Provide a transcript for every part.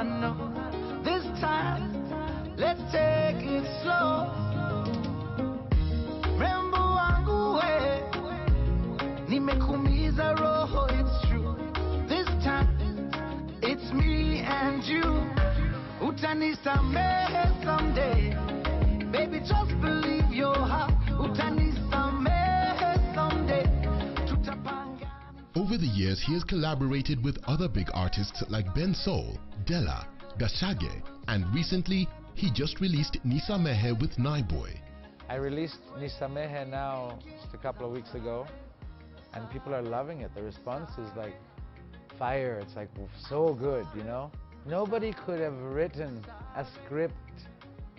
I know. This time, let's take it slow. Remember wangu we, nimekuumiza roho, it's true. This time, it's me and you. Utanisamehe someday. Baby, just believe your heart. Utanisamehe someday. Over the years, he has collaborated with other big artists like Ben Soul, Della, Gashage, and recently, he just released Nisamehe with Nightboy. I released Nisamehe now just a couple of weeks ago, and people are loving it. The response is like fire. It's like so good, you know? Nobody could have written a script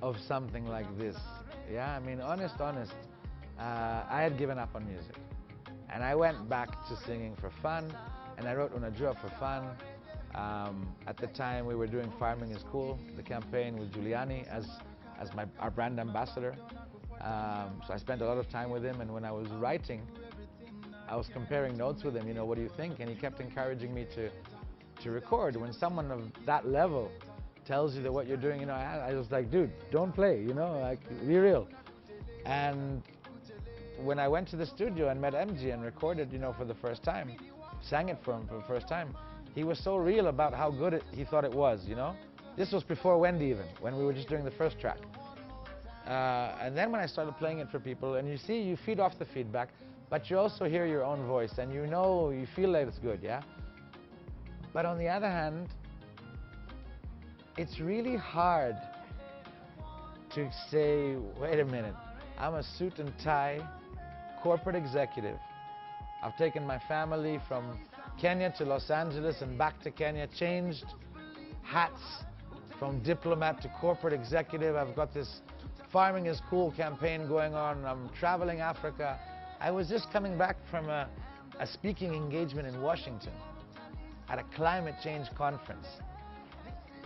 of something like this. Yeah, I mean, honest, I had given up on music. And I went back to singing for fun, and I wrote Unajua for fun. At the time, we were doing Farming is Cool, the campaign with Giuliani as our brand ambassador. So I spent a lot of time with him, and when I was writing, I was comparing notes with him, you know, what do you think? And he kept encouraging me to record. When someone of that level tells you that what you're doing, you know, I was like, dude, don't play, you know, like, be real. And when I went to the studio and met MG and recorded, you know, for the first time, sang it for him for the first time, he was so real about how good he thought it was, you know? This was before Wendy even, when we were just doing the first track. And then when I started playing it for people, and you see, you feed off the feedback, but you also hear your own voice, and you know, you feel like it's good, yeah? But on the other hand, it's really hard to say, wait a minute, I'm a suit and tie corporate executive. I've taken my family from Kenya to Los Angeles and back to Kenya, changed hats from diplomat to corporate executive. I've got this Farming is Cool campaign going on. I'm traveling Africa. I was just coming back from a speaking engagement in Washington at a climate change conference.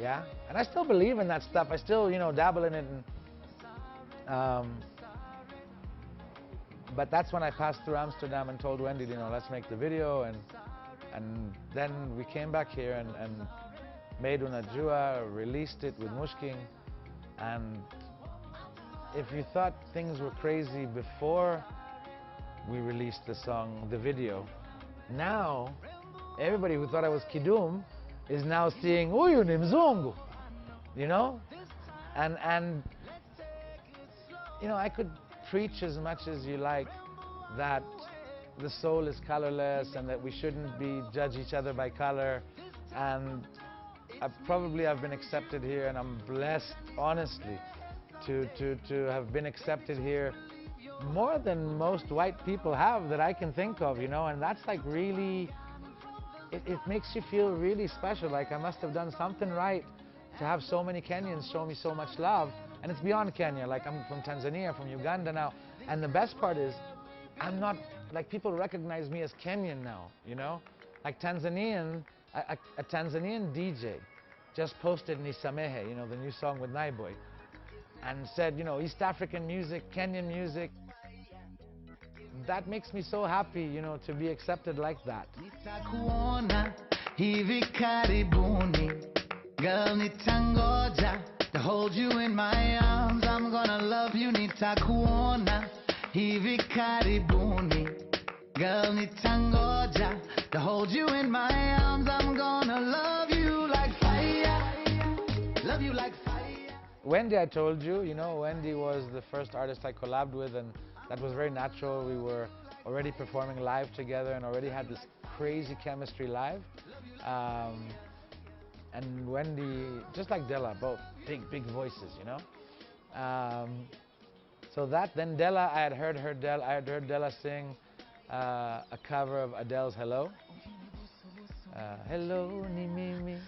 Yeah, and I still believe in that stuff. I still, you know, dabble in it. And, but that's when I passed through Amsterdam and told Wendy, you know, let's make the video. And then we came back here and made Unajua, released it with Mushking. And if you thought things were crazy before we released the song, the video, now everybody who thought I was Kidum is now seeing, Uyu ni mzungu, you know? And you know, I could preach as much as you like that the soul is colorless and that we shouldn't judge each other by color. And I've been accepted here, and I'm blessed, honestly, to have been accepted here more than most white people have that I can think of, you know? And that's like really, it makes you feel really special, like I must have done something right to have so many Kenyans show me so much love. And it's beyond Kenya, like I'm from Tanzania, from Uganda now. And the best part is, I'm not, like people recognize me as Kenyan now, you know? Like Tanzanian, a Tanzanian DJ just posted Nisamehe, you know, the new song with Nightboy, and said, you know, East African music, Kenyan music. That makes me so happy, you know, to be accepted like that. Nitakuona hivi karibuni, girl, nitangoja to hold you in my arms. I'm gonna love you. Nitakuona hivi karibuni, girl, nitangoja to hold you in my arms. I'm gonna love you like fire, love you like fire. Wendy, I told you, you know, Wendy was the first artist I collabed with, and that was very natural. We were already performing live together and already had this crazy chemistry live. And Wendy, just like Della, both big voices, you know. So that, then Della, I had heard Della sing a cover of Adele's Hello. Hello, ni mimi.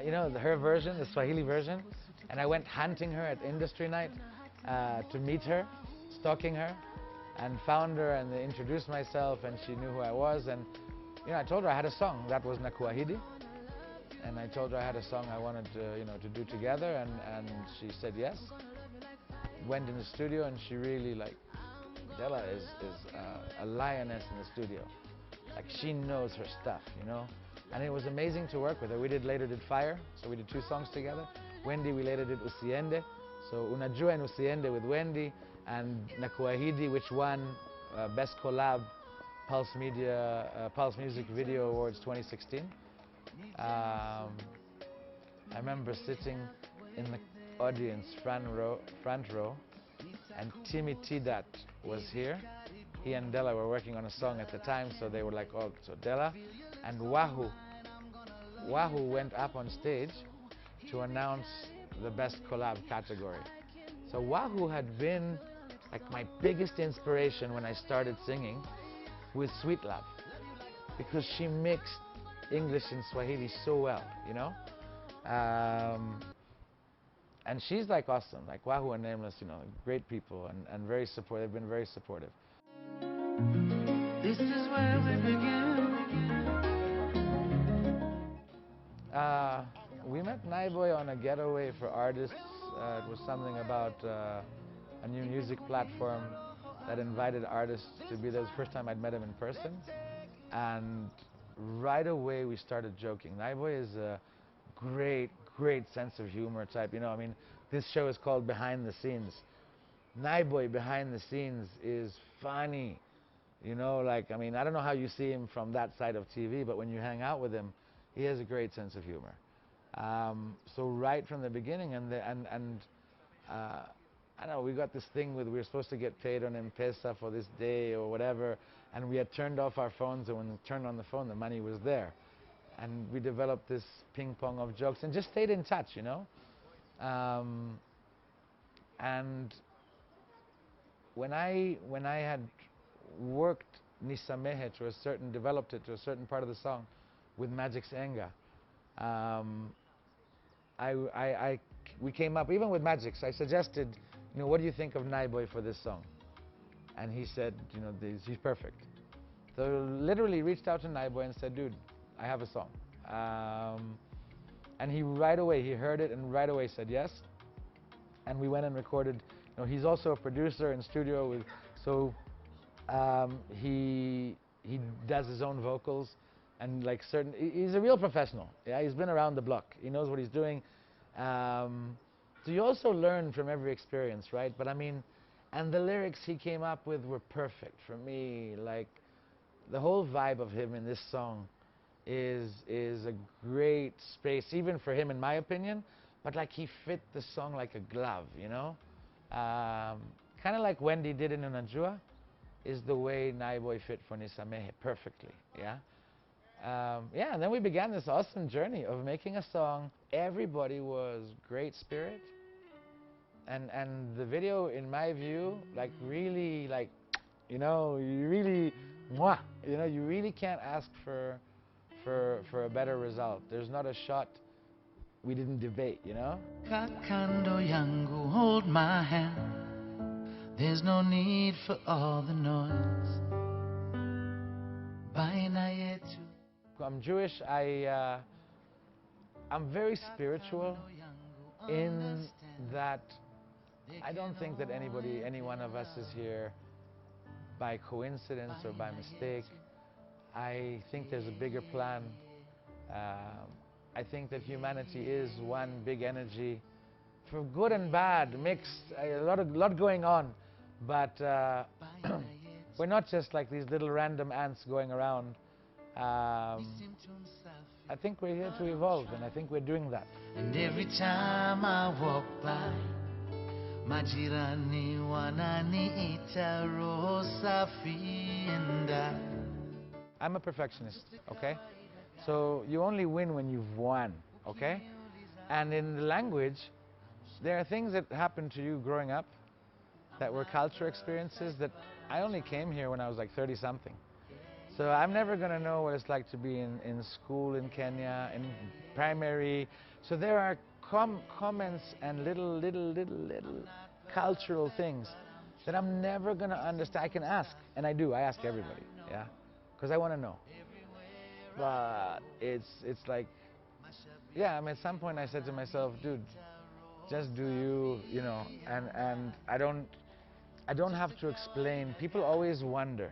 You know, her version, the Swahili version. And I went hunting her at industry night to meet her, stalking her, and found her and introduced myself, and she knew who I was. And you know, I told her I had a song that was Nakuahidi, and I told her I had a song I wanted to, you know, to do together, and she said yes. Went in the studio, and she really, like, Della is a lioness in the studio. Like, she knows her stuff, you know. And it was amazing to work with her. We later did Fire, so we did 2 songs together. Wendy, we later did Usiende, so Unajua and Usiende with Wendy, and Nakuahidi, which won Best Collab Pulse Music Video Awards 2016. I remember sitting in the audience front row, and Timmy Tidat was here. He and Della were working on a song at the time, so they were like, oh, so Della and Wahoo went up on stage to announce the Best Collab category. So Wahoo had been like my biggest inspiration when I started singing with Sweet Love, because she mixed English and Swahili so well, you know? And she's like awesome, like Wahoo and Nameless, you know, great people and very supportive. They've been very supportive. This is where we begin. We met Nightboy on a getaway for artists. It was something about a new music platform that invited artists to be there. It was the first time I'd met him in person. And right away we started joking. Nightboy is a great sense of humor type. You know, I mean, this show is called Behind the Scenes. Nightboy behind the scenes is funny. You know, like, I mean, I don't know how you see him from that side of TV, but when you hang out with him, he has a great sense of humor. So right from the beginning, I don't know, we got this thing with we were supposed to get paid on M-Pesa for this day or whatever, and we had turned off our phones, and when we turned on the phone, the money was there. And we developed this ping pong of jokes and just stayed in touch, you know? And when I had worked Nisamehe developed it to a certain part of the song with Magic's Enga, we came up, even with Magic's, I suggested, you know, what do you think of Nightboy for this song? And he said, you know, he's perfect. So literally reached out to Nightboy and said, dude, I have a song. And he right away, he heard it and right away said yes. And we went and recorded, you know, he's also a producer in studio with, so he does his own vocals and like he's a real professional. Yeah, he's been around the block. He knows what he's doing. So you also learn from every experience, right? But I mean, and the lyrics he came up with were perfect for me. Like the whole vibe of him in this song is a great space, even for him in my opinion, but like he fit the song like a glove, you know? Kind of like Wendy did in Unajua, is the way Nightboy fit for Nisamehe perfectly, yeah? Yeah, and then we began this awesome journey of making a song. Everybody was great spirit, and the video, in my view, like really, like, you know, you really, mwah, you know, you really can't ask for a better result. There's not a shot we didn't debate, you know? Kakando yangu, hold my hand. There's no need for all the noise. Baina yetu. I'm Jewish. I'm very spiritual in that I don't think that any one of us is here by coincidence or by mistake. I think there's a bigger plan. I think that humanity is one big energy, for good and bad, mixed, a lot going on. But we're not just like these little random ants going around. I think we're here to evolve, and I think we're doing that. And every time I walk by, majirani wananiita roho safi, and I'm a perfectionist, okay? So you only win when you've won, okay? And in the language, there are things that happened to you growing up that were cultural experiences that I only came here when I was like 30-something. So I'm never going to know what it's like to be in school in Kenya, in primary. So there are comments and little cultural things that I'm never going to understand. I can ask, and I do. I ask everybody, yeah? Because I want to know. But it's like, yeah, I mean, at some point I said to myself, dude, just do you, you know, and I don't have to explain. People always wonder,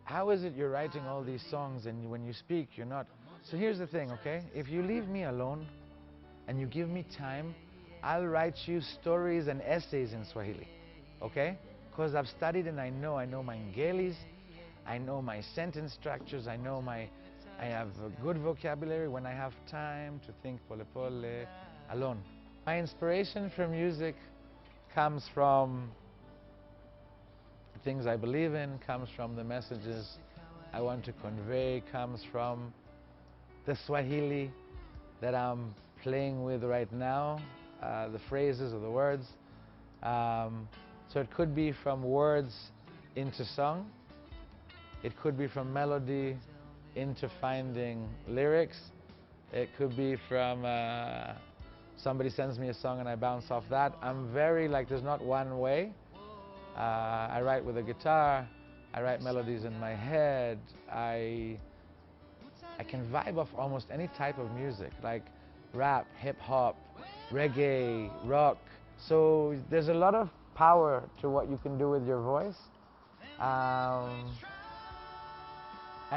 how is it you're writing all these songs and when you speak, you're not? So here's the thing, okay? If you leave me alone and you give me time, I'll write you stories and essays in Swahili, okay? Because I've studied and I know my ngelis, I know my sentence structures, I have a good vocabulary when I have time to think pole pole alone. My inspiration for music comes from the things I believe in, comes from the messages I want to convey, comes from the Swahili that I'm playing with right now, the phrases or the words. So it could be from words into song, it could be from melody into finding lyrics, it could be from somebody sends me a song and I bounce off that. I'm very there's not one way. I write with a guitar, I write melodies in my head, I can vibe off almost any type of music, like rap, hip-hop, reggae, rock. So there's a lot of power to what you can do with your voice, and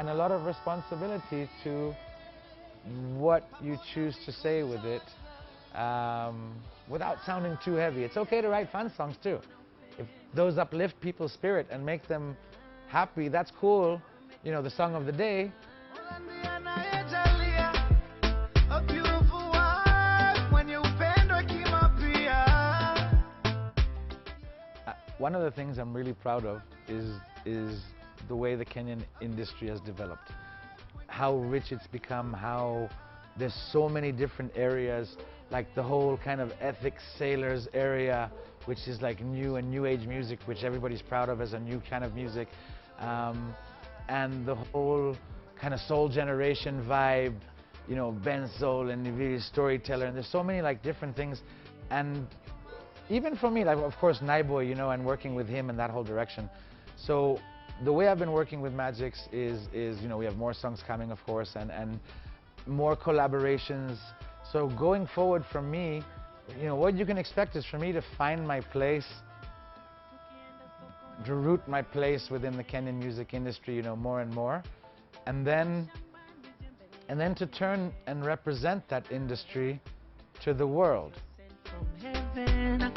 a lot of responsibility to what you choose to say with it, without sounding too heavy. It's okay to write fun songs too. If those uplift people's spirit and make them happy, that's cool. You know, the song of the day. One of the things I'm really proud of is the way the Kenyan industry has developed. How rich it's become, how there's so many different areas, like the whole kind of ethnic sailors area, which is like new and new age music, which everybody's proud of as a new kind of music. And the whole kind of soul generation vibe, you know, Ben Soul and Niviri's storyteller, and there's so many different things. And even for me, of course, Nightboy, you know, and working with him in that whole direction. So the way I've been working with Magix is you know, we have more songs coming, of course, and more collaborations. So going forward from me, you know, what you can expect is for me to find my place, to root my place within the Kenyan music industry, you know, more and more, and then to turn and represent that industry to the world. From heaven,